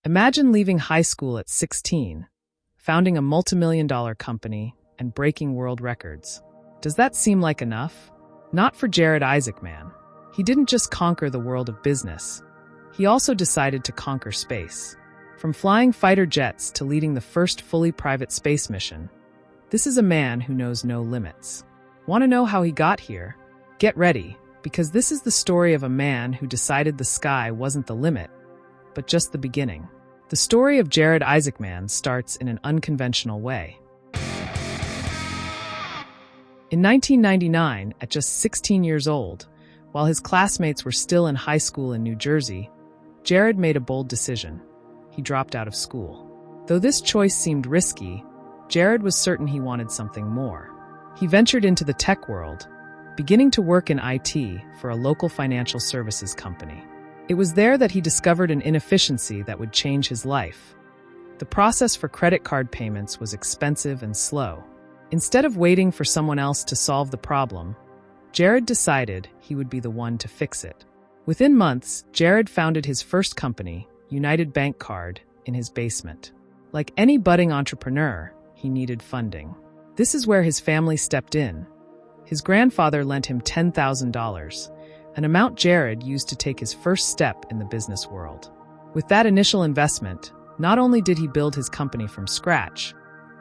Imagine leaving high school at 16, founding a multimillion-dollar company, and breaking world records. Does that seem like enough? Not for Jared Isaacman. He didn't just conquer the world of business. He also decided to conquer space. From flying fighter jets to leading the first fully private space mission, this is a man who knows no limits. Want to know how he got here? Get ready, because this is the story of a man who decided the sky wasn't the limit, but just the beginning. The story of Jared Isaacman starts in an unconventional way. In 1999, at just 16 years old, while his classmates were still in high school in New Jersey, Jared made a bold decision. He dropped out of school. Though this choice seemed risky, Jared was certain he wanted something more. He ventured into the tech world, beginning to work in IT for a local financial services company. It was there that he discovered an inefficiency that would change his life. The process for credit card payments was expensive and slow. Instead of waiting for someone else to solve the problem, Jared decided he would be the one to fix it. Within months, Jared founded his first company, United Bank Card, in his basement. Like any budding entrepreneur, he needed funding. This is where his family stepped in. His grandfather lent him $10,000, an amount Jared used to take his first step in the business world. With that initial investment, not only did he build his company from scratch,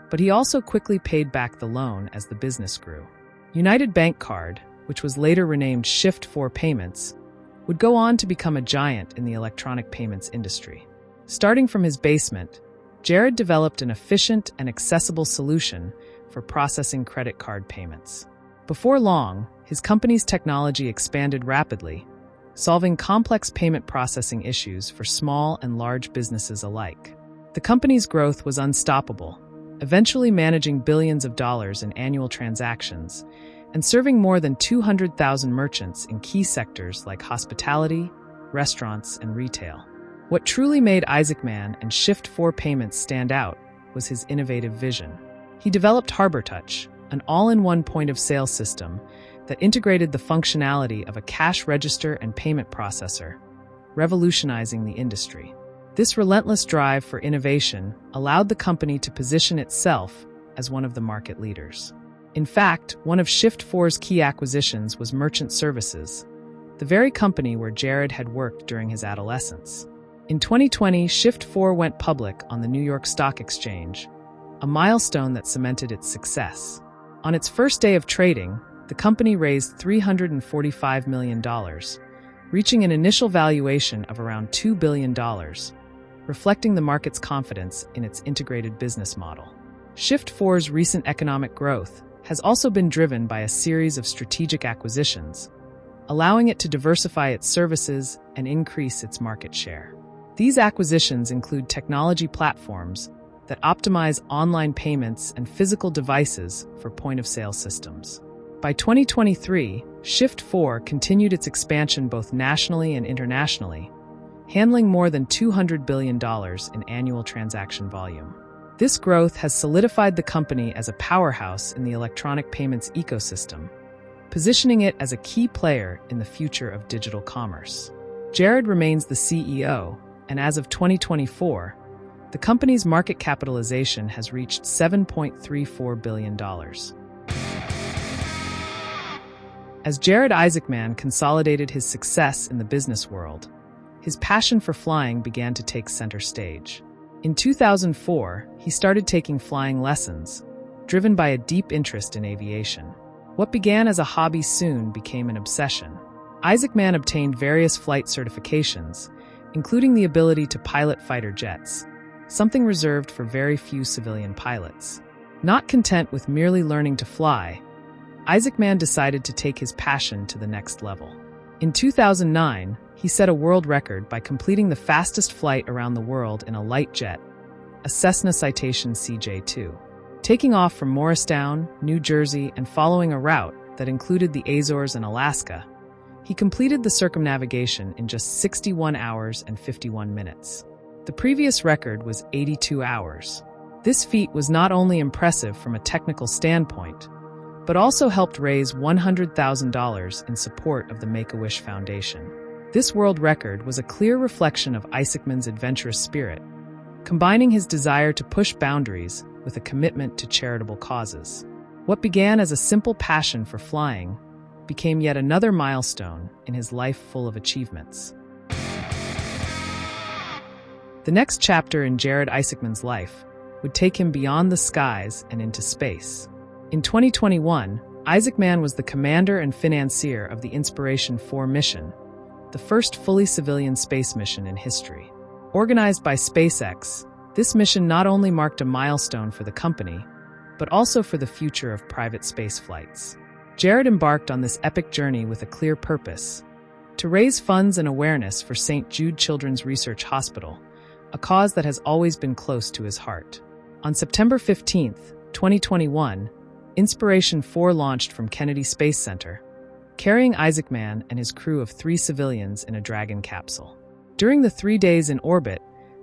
but he also quickly paid back the loan as the business grew. United Bank Card, which was later renamed Shift4 Payments, would go on to become a giant in the electronic payments industry. Starting from his basement, Jared developed an efficient and accessible solution for processing credit card payments. Before long, his company's technology expanded rapidly, solving complex payment processing issues for small and large businesses alike. The company's growth was unstoppable, eventually managing billions of dollars in annual transactions and serving more than 200,000 merchants in key sectors like hospitality, restaurants, and retail. What truly made Isaacman and Shift4 Payments stand out was his innovative vision. He developed HarborTouch, an all-in-one point-of-sale system that integrated the functionality of a cash register and payment processor, revolutionizing the industry. This relentless drive for innovation allowed the company to position itself as one of the market leaders. In fact, one of Shift4's key acquisitions was Merchant Services, the very company where Jared had worked during his adolescence. In 2020, Shift4 went public on the New York Stock Exchange, a milestone that cemented its success. On its first day of trading, the company raised $345 million, reaching an initial valuation of around $2 billion, reflecting the market's confidence in its integrated business model. Shift4's recent economic growth has also been driven by a series of strategic acquisitions, allowing it to diversify its services and increase its market share. These acquisitions include technology platforms that optimize online payments and physical devices for point-of-sale systems. By 2023, Shift4 continued its expansion both nationally and internationally, handling more than $200 billion in annual transaction volume. This growth has solidified the company as a powerhouse in the electronic payments ecosystem, positioning it as a key player in the future of digital commerce. Jared remains the CEO, and as of 2024, the company's market capitalization has reached $7.34 billion. As Jared Isaacman consolidated his success in the business world, his passion for flying began to take center stage. In 2004, he started taking flying lessons, driven by a deep interest in aviation. What began as a hobby soon became an obsession. Isaacman obtained various flight certifications, including the ability to pilot fighter jets, something reserved for very few civilian pilots. Not content with merely learning to fly, Isaacman decided to take his passion to the next level. In 2009, he set a world record by completing the fastest flight around the world in a light jet, a Cessna Citation CJ2. Taking off from Morristown, New Jersey, and following a route that included the Azores and Alaska, he completed the circumnavigation in just 61 hours and 51 minutes. The previous record was 82 hours. This feat was not only impressive from a technical standpoint, but also helped raise $100,000 in support of the Make-A-Wish Foundation. This world record was a clear reflection of Isaacman's adventurous spirit, combining his desire to push boundaries with a commitment to charitable causes. What began as a simple passion for flying became yet another milestone in his life full of achievements. The next chapter in Jared Isaacman's life would take him beyond the skies and into space. In 2021, Isaacman was the commander and financier of the Inspiration-4 mission, the first fully civilian space mission in history. Organized by SpaceX, this mission not only marked a milestone for the company, but also for the future of private space flights. Jared embarked on this epic journey with a clear purpose: to raise funds and awareness for St. Jude Children's Research Hospital, a cause that has always been close to his heart. On September 15, 2021, Inspiration-4 launched from Kennedy Space Center, carrying Isaacman and his crew of 3 civilians in a Dragon capsule. During the 3 days in orbit,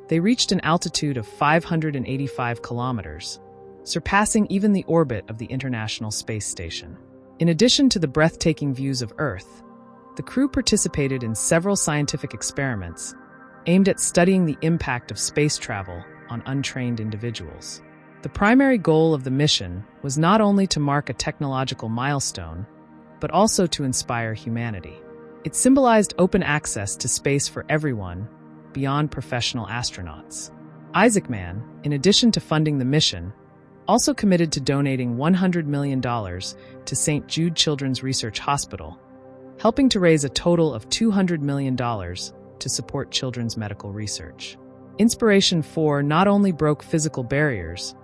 they reached an altitude of 585 kilometers, surpassing even the orbit of the International Space Station. In addition to the breathtaking views of Earth, the crew participated in several scientific experiments aimed at studying the impact of space travel on untrained individuals. The primary goal of the mission was not only to mark a technological milestone, but also to inspire humanity. It symbolized open access to space for everyone, beyond professional astronauts. Isaacman, in addition to funding the mission, also committed to donating $100 million to St. Jude Children's Research Hospital, helping to raise a total of $200 million to support children's medical research. Inspiration-4 not only broke physical barriers,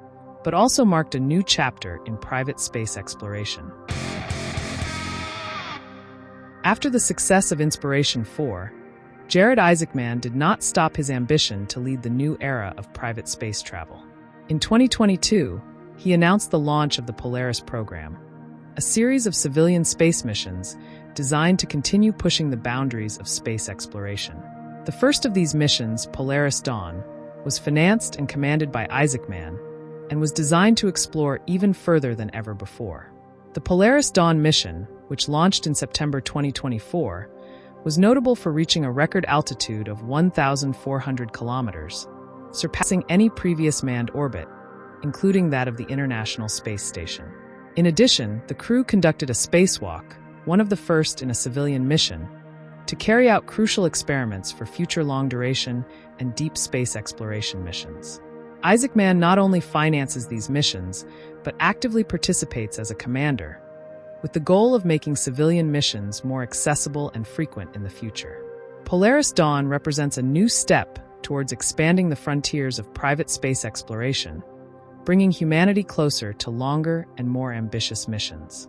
but also marked a new chapter in private space exploration. After the success of Inspiration-4, Jared Isaacman did not stop his ambition to lead the new era of private space travel. In 2022, he announced the launch of the Polaris Program, a series of civilian space missions designed to continue pushing the boundaries of space exploration. The first of these missions, Polaris Dawn, was financed and commanded by Isaacman and was designed to explore even further than ever before. The Polaris Dawn mission, which launched in September 2024, was notable for reaching a record altitude of 1,400 kilometers, surpassing any previous manned orbit, including that of the International Space Station. In addition, the crew conducted a spacewalk, one of the first in a civilian mission, to carry out crucial experiments for future long-duration and deep space exploration missions. Isaacman not only finances these missions, but actively participates as a commander, with the goal of making civilian missions more accessible and frequent in the future. Polaris Dawn represents a new step towards expanding the frontiers of private space exploration, bringing humanity closer to longer and more ambitious missions.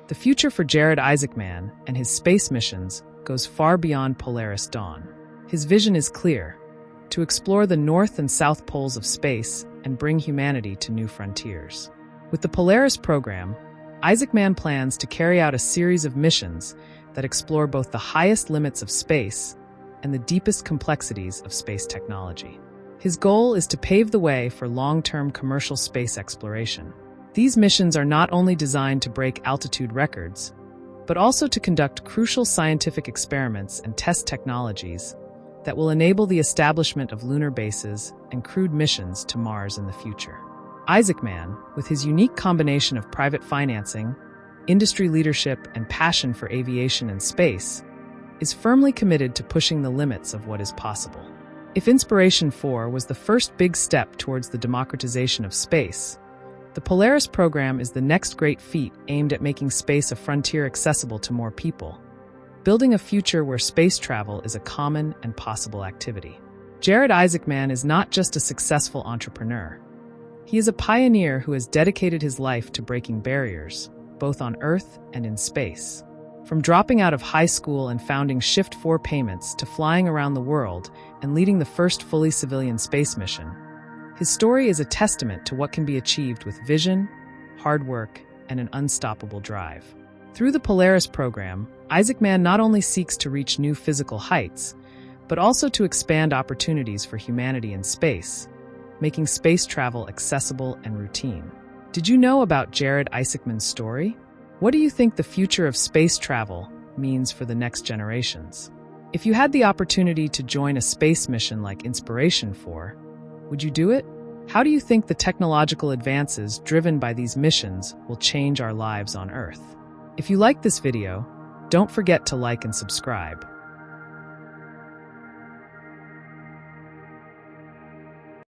The future for Jared Isaacman and his space missions goes far beyond Polaris Dawn. His vision is clear: to explore the north and south poles of space and bring humanity to new frontiers. With the Polaris Program, Isaacman plans to carry out a series of missions that explore both the highest limits of space and the deepest complexities of space technology. His goal is to pave the way for long-term commercial space exploration. These missions are not only designed to break altitude records, but also to conduct crucial scientific experiments and test technologies that will enable the establishment of lunar bases and crewed missions to Mars in the future. Isaacman, with his unique combination of private financing, industry leadership, and passion for aviation and space, is firmly committed to pushing the limits of what is possible. If Inspiration-4 was the first big step towards the democratization of space, the Polaris Program is the next great feat aimed at making space a frontier accessible to more people, building a future where space travel is a common and possible activity. Jared Isaacman is not just a successful entrepreneur. He is a pioneer who has dedicated his life to breaking barriers, both on Earth and in space. From dropping out of high school and founding Shift4 Payments to flying around the world and leading the first fully civilian space mission, his story is a testament to what can be achieved with vision, hard work, and an unstoppable drive. Through the Polaris Program, Isaacman not only seeks to reach new physical heights, but also to expand opportunities for humanity in space, making space travel accessible and routine. Did you know about Jared Isaacman's story? What do you think the future of space travel means for the next generations? If you had the opportunity to join a space mission like Inspiration 4, would you do it? How do you think the technological advances driven by these missions will change our lives on Earth? If you liked this video, don't forget to like and subscribe.